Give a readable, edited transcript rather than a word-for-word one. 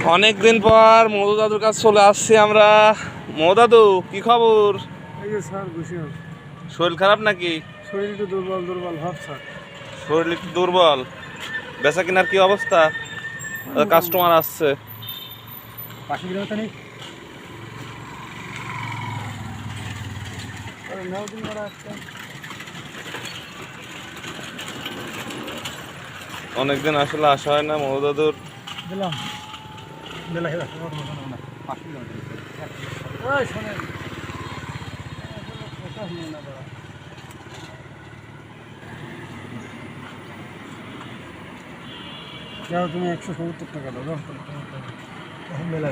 অনেকদিন পর মধু দাদুর কাছে চলে আসছি আমরা। মধু দাদু, কি খবর? এই যে স্যার বসে আছি। শরীর খারাপ নাকি? শরীর একটু দুর্বল দুর্বল ভাব স্যার। শরীর একটু দুর্বল। বেচা কিনার কি অবস্থা? কাস্টমার আসছে। পাশে গেলে নেই। অনেকদিন আসলে আসা হয় না মধু দাদুর। দিলাম যাও তুমি 170 টাকা দাও। মেলা